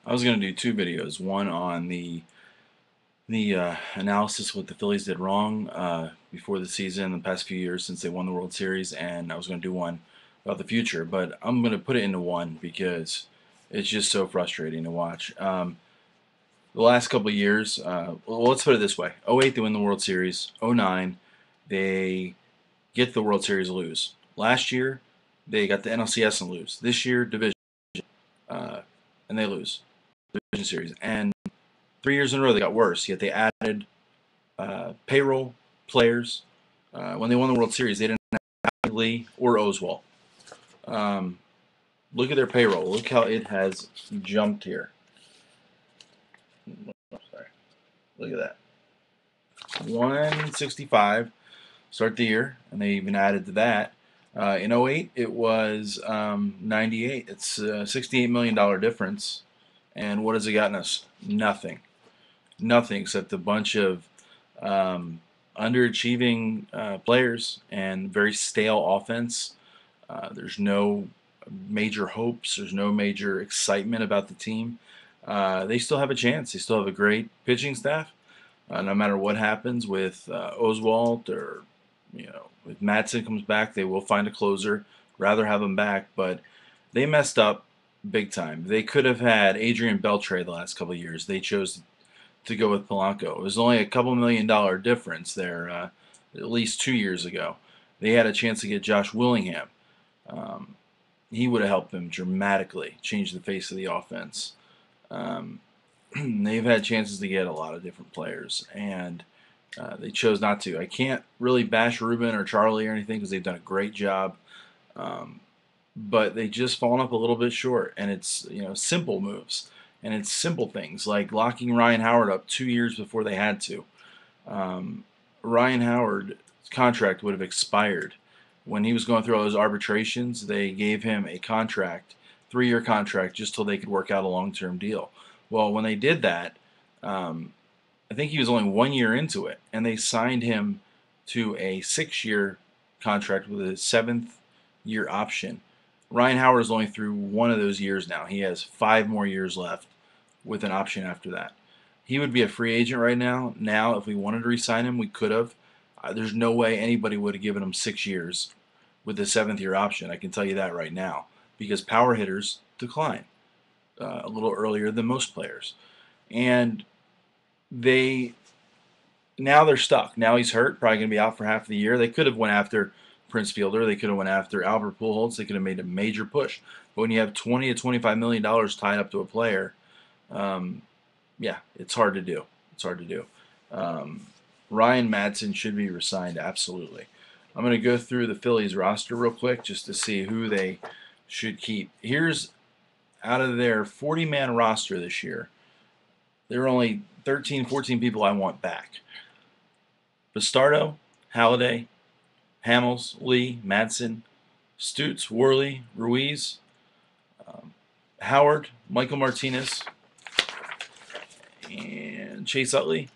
I was going to do two videos, one on the analysis what the Phillies did wrong before the season, the past few years since they won the World Series, and I was going to do one about the future, but I'm going to put it into one because it's just so frustrating to watch. The last couple of years, well, let's put it this way: '08 they win the World Series, '09 they get the World Series, lose. Last year they got the NLCS and lose. This year division, uh, and they lose division series. And 3 years in a row they got worse. Yet they added payroll players. When they won the World Series, they didn't have Lee or Oswalt. Um, Look at their payroll. Look how it has jumped here. Sorry. Look at that. 165 start the year, and they even added to that. In '08, it was 98. It's a $68 million difference. And what has it gotten us? Nothing. Nothing except a bunch of underachieving players and very stale offense. There's no major hopes. There's no major excitement about the team. They still have a chance. They still have a great pitching staff. No matter what happens with Oswalt or if Madsen comes back, they will find a closer. Rather have him back, but they messed up big time. They could have had Adrian Beltre the last couple of years. They chose to go with Polanco. It was only a couple $1 million difference there, at least 2 years ago. They had a chance to get Josh Willingham. Um, he would have helped them dramatically, change the face of the offense. Um, they've had chances to get a lot of different players, and they chose not to. I can't really bash Ruben or Charlie or anything because they've done a great job, um, but they just fallen up a little bit short. And it's simple moves, and it's simple things like locking Ryan Howard up 2 years before they had to. Um, Ryan Howard's contract would have expired when he was going through all those arbitrations. They gave him a contract, 3-year contract, just till they could work out a long-term deal. Well, when they did that, um, I think he was only 1 year into it, and they signed him to a 6-year contract with a seventh year option. Ryan Howard is only through one of those years now. He has 5 more years left with an option after that. He would be a free agent right now. Now, if we wanted to re-sign him, we could have. There's no way anybody would have given him 6 years with the seventh year option. I can tell you that right now because power hitters decline a little earlier than most players, and they now they're stuck. Now he's hurt, probably going to be out for half the year. They could have went after Prince Fielder. They could have went after Albert Pujols. They could have made a major push. But when you have 20 to $25 million tied up to a player, um, yeah, it's hard to do. It's hard to do. Um, Ryan Madsen should be resigned, absolutely. I'm going to go through the Phillies roster real quick just to see who they should keep. Here's out of their 40-man roster this year, there are only 13, 14 people I want back. Bastardo, Halliday, Hamels, Lee, Madsen, Stutz, Worley, Ruiz, um, Howard, Michael Martinez, and Chase Utley,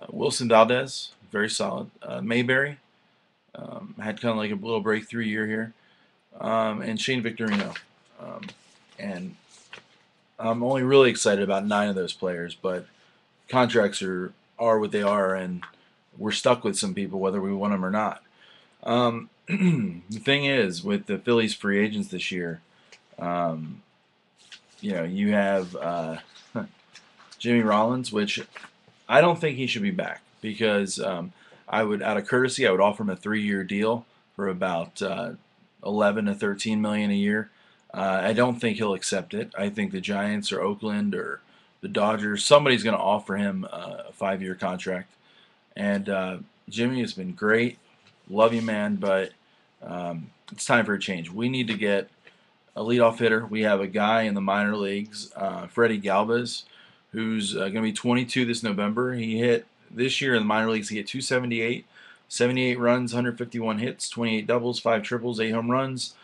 Wilson Valdez, very solid. Mayberry had kind of like a little breakthrough year here, and Shane Victorino. Um, and I'm only really excited about 9 of those players, but contracts are what they are, and we're stuck with some people whether we want them or not. The thing is, with the Phillies free agents this year, um, you have Jimmy Rollins, which I don't think he should be back because I would, out of courtesy, I would offer him a 3-year deal for about 11 to 13 million a year. I don't think he'll accept it. I think the Giants or Oakland or the Dodgers, somebody's going to offer him a 5-year contract. And Jimmy has been great. Love you, man, but it's time for a change. We need to get a leadoff hitter. We have a guy in the minor leagues, Freddie Galvis, who's going to be 22 this November. He hit this year in the minor leagues. He hit 278, 78 runs, 151 hits, 28 doubles, 5 triples, 8 home runs,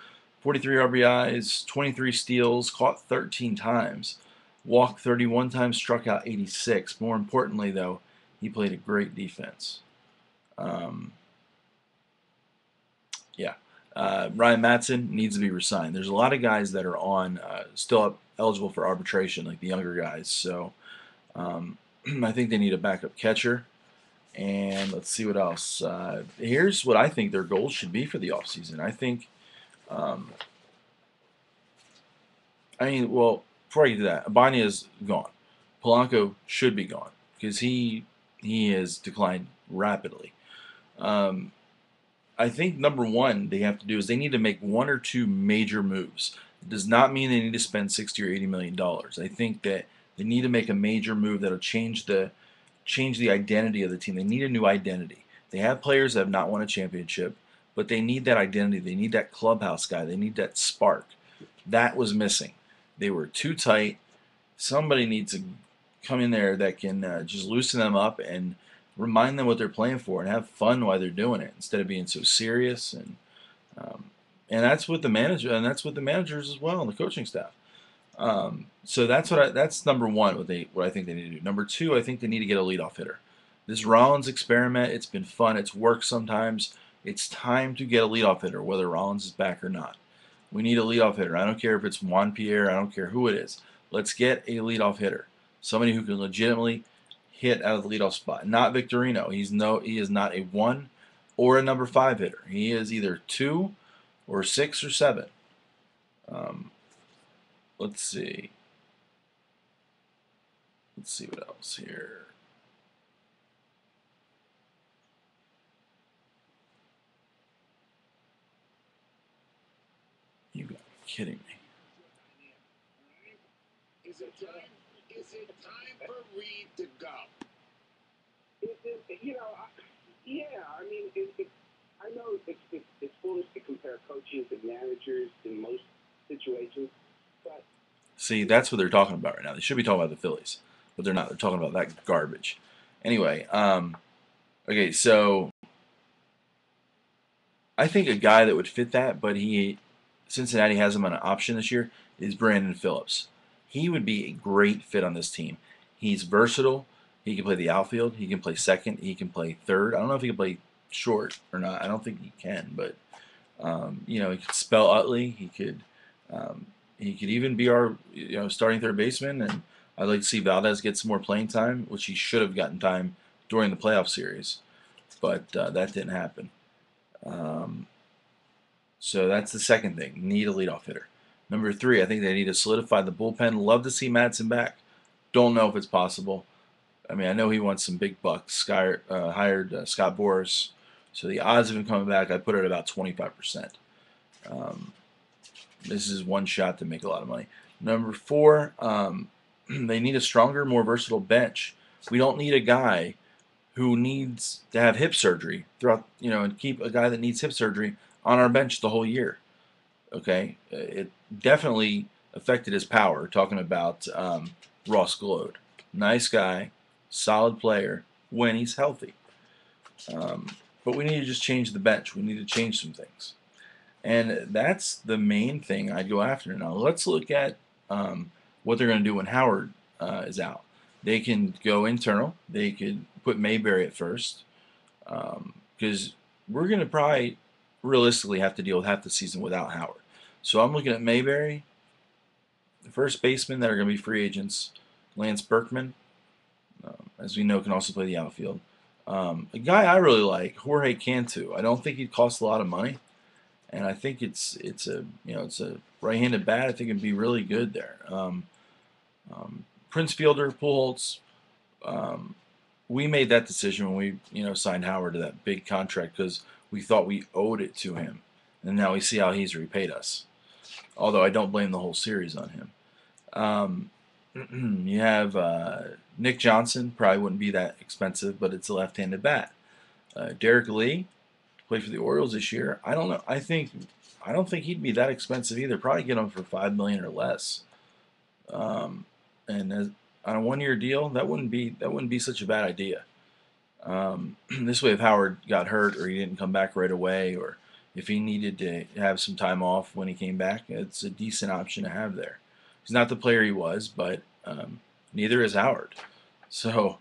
43 RBIs, 23 steals, caught 13 times, walked 31 times, struck out 86. More importantly, though, he played a great defense. Um, yeah. Ryan Madsen needs to be resigned. There's a lot of guys that are on still eligible for arbitration like the younger guys. So I think they need a backup catcher. And let's see what else. Here's what I think their goals should be for the offseason. Um, well, before I get to that, Abania is gone. Polanco should be gone because he has declined rapidly. Um, I think number one they have to do is they need to make one or two major moves. It does not mean they need to spend $60 or $80 million. I think that they need to make a major move that'll change the identity of the team. They need a new identity. They have players that have not won a championship, but they need that identity. They need that clubhouse guy. They need that spark. That was missing. They were too tight. Somebody needs to come in there that can just loosen them up and remind them what they're playing for and have fun while they're doing it instead of being so serious. Um, and that's what the manager and that's what the managers as well and the coaching staff. So that's number one. What I think they need to do. Number two, I think they need to get a leadoff hitter. This Rollins experiment, it's been fun. It's worked sometimes. It's time to get a leadoff hitter, whether Rollins is back or not. We need a leadoff hitter. I don't care if it's Juan Pierre. I don't care who it is. Let's get a leadoff hitter, somebody who can legitimately hit out of the leadoff spot. Not Victorino. He is not a 1 or a number 5 hitter. He is either 2 or 6 or 7. Let's see. Let's see what else here. You gotta be kidding me. Is it time for Reed to go? I mean, I know it's foolish to compare coaches and managers in most situations, but see, that's what they're talking about right now. They should be talking about the Phillies, but they're not. They're talking about that garbage. Anyway, okay, so I think a guy that would fit that, but Cincinnati has him on an option this year, is Brandon Phillips. He would be a great fit on this team. He's versatile. He can play the outfield. He can play second. He can play third. I don't know if he can play short or not. I don't think he can, but he could spell Utley. He could even be our starting third baseman. And I'd like to see Valdez get some more playing time, which he should have gotten time during the playoff series, but that didn't happen. So that's the second thing. Need a leadoff hitter. Number three, I think they need to solidify the bullpen. Love to see Madsen back. Don't know if it's possible. I mean, I know he wants some big bucks. Hired Scott Boras. So the odds of him coming back, I put it at about 25%. This is one shot to make a lot of money. Number four, they need a stronger, more versatile bench. We don't need a guy who needs to have hip surgery throughout, and keep a guy that needs hip surgery on our bench the whole year. Okay, it definitely affected his power. Talking about Ross Glode, nice guy, solid player when he's healthy. But we need to just change the bench. We need to change some things, and that's the main thing I'd go after. Now let's look at what they're going to do when Howard is out. They can go internal. They could put Mayberry at first because we're going to probably realistically have to deal with half the season without Howard. So I'm looking at Mayberry, the first baseman that are going to be free agents, Lance Berkman, as we know, can also play the outfield. A guy I really like, Jorge Cantu. I don't think he'd cost a lot of money, and I think it's a right-handed bat. I think it'd be really good there. Prince Fielder, Pujols. We made that decision when we signed Howard to that big contract because we thought we owed it to him, and now we see how he's repaid us. Although I don't blame the whole series on him. You have Nick Johnson, probably wouldn't be that expensive, but it's a left-handed bat. Derek Lee played for the Orioles this year. I don't know. I don't think he'd be that expensive either. Probably get him for $5 million or less. And on a one-year deal, that wouldn't be such a bad idea. This way, if Howard got hurt or he didn't come back right away, or if he needed to have some time off when he came back, it's a decent option to have there. He's not the player he was, but neither is Howard. So,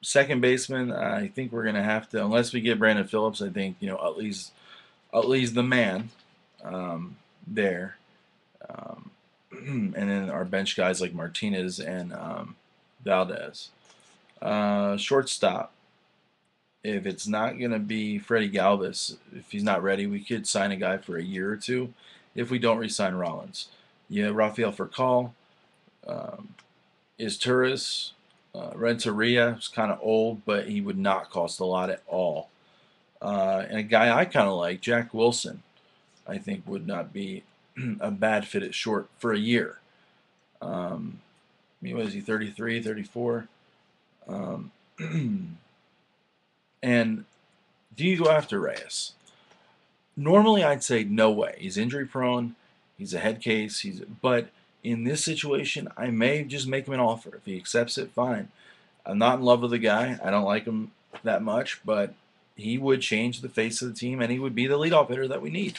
second baseman, I think we're going to have to, unless we get Brandon Phillips, I think, Utley's the man there. and then our bench guys like Martinez and Valdez. Shortstop. If it's not going to be Freddie Galvis, if he's not ready, we could sign a guy for a year or two if we don't re-sign Rollins. Yeah, Rafael Furcal, um, is Turris, Renteria is kind of old, but he would not cost a lot at all. And a guy I kind of like, Jack Wilson, I think would not be a bad fit at short for a year. I mean, what is he, 33, 34? Um, and do you go after Reyes? Normally, I'd say no way. He's injury prone. He's a head case. But in this situation, I may just make him an offer. If he accepts it, fine. I'm not in love with the guy. I don't like him that much, but he would change the face of the team, and he would be the leadoff hitter that we need.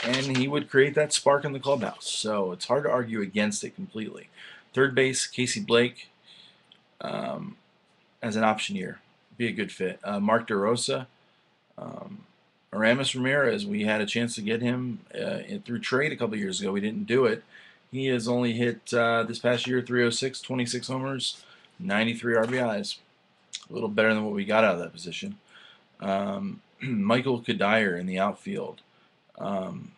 And he would create that spark in the clubhouse. So it's hard to argue against it completely. Third base, Casey Blake, um, as an option here, be a good fit. Mark DeRosa, um, Aramis Ramirez, we had a chance to get him through trade a couple years ago. We didn't do it. He has only hit this past year 306, 26 homers, 93 RBIs. A little better than what we got out of that position. Michael Kadire in the outfield. Um,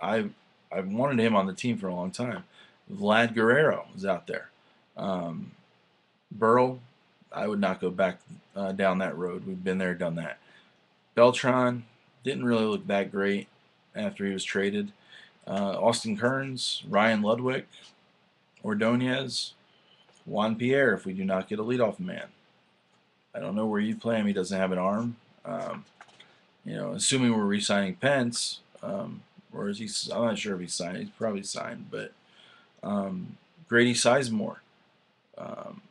I've wanted him on the team for a long time. Vlad Guerrero is out there. Um, Burrow, I would not go back down that road. We've been there, done that. Beltran didn't really look that great after he was traded. Austin Kearns, Ryan Ludwig, Ordonez, Juan Pierre if we do not get a leadoff man. I don't know where you play him. He doesn't have an arm. Assuming we're re-signing Pence, or is he? I'm not sure if he's signed. He's probably signed, but Grady Sizemore. Um,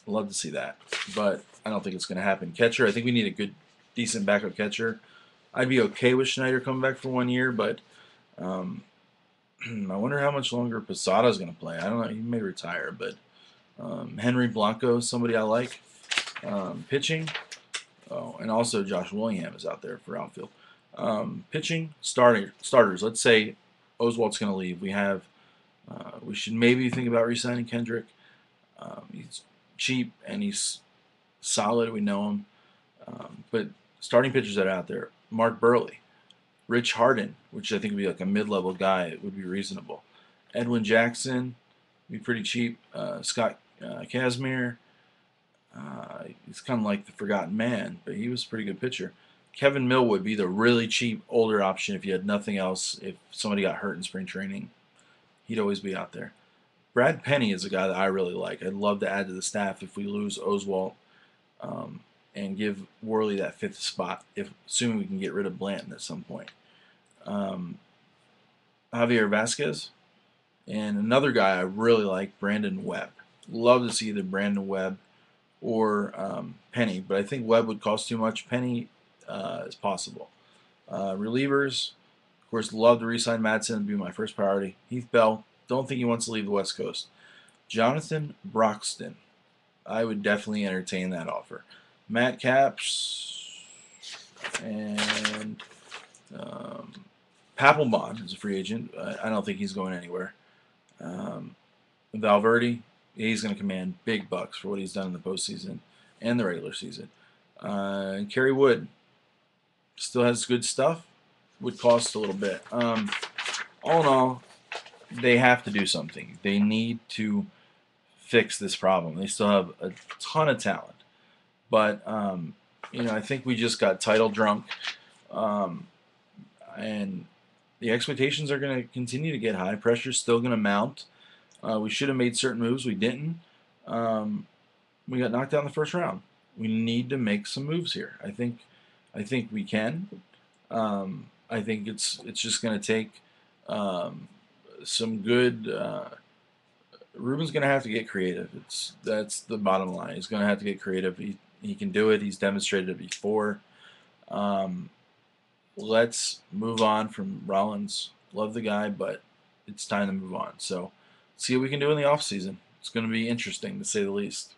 love to see that, but I don't think it's going to happen. Catcher, I think we need a good, decent backup catcher. I'd be okay with Schneider coming back for 1 year, but I wonder how much longer Posada's going to play. I don't know. He may retire, but Henry Blanco is somebody I like. Pitching, oh, and also Josh William is out there for outfield. Pitching, starters. Let's say Oswalt's going to leave. We should maybe think about re-signing Kendrick. He's cheap and he's solid. We know him. But starting pitchers that are out there, Mark Burley, Rich Harden, which I think would be like a mid-level guy, it would be reasonable. Edwin Jackson, would be pretty cheap. Scott Kazmir, he's kind of like the forgotten man, but he was a pretty good pitcher. Kevin Mill would be the really cheap older option if you had nothing else. If somebody got hurt in spring training, he'd always be out there. Brad Penny is a guy that I really like. I'd love to add to the staff if we lose Oswalt, and give Worley that fifth spot, assuming we can get rid of Blanton at some point. Javier Vasquez, and another guy I really like, Brandon Webb. Love to see either Brandon Webb or Penny, but I think Webb would cost too much. Penny is possible. Relievers, of course, love to re-sign Madsen and be my first priority. Heath Bell, don't think he wants to leave the West Coast. Jonathan Broxton, I would definitely entertain that offer. Matt Capps and Papelbon is a free agent. I don't think he's going anywhere. Valverde, he's going to command big bucks for what he's done in the postseason and the regular season. And Kerry Wood still has good stuff. Would cost a little bit. All in all, they have to do something. They need to fix this problem. They still have a ton of talent, but I think we just got title drunk, and the expectations are going to continue to get high. Pressure's still going to mount. We should have made certain moves. We didn't. We got knocked out in the first round. We need to make some moves here. I think we can. I think it's just going to take some good. Ruben's going to have to get creative. That's the bottom line. He's going to have to get creative. He can do it. He's demonstrated it before. Let's move on from Rollins. Love the guy, but it's time to move on. So see what we can do in the offseason. It's going to be interesting, to say the least.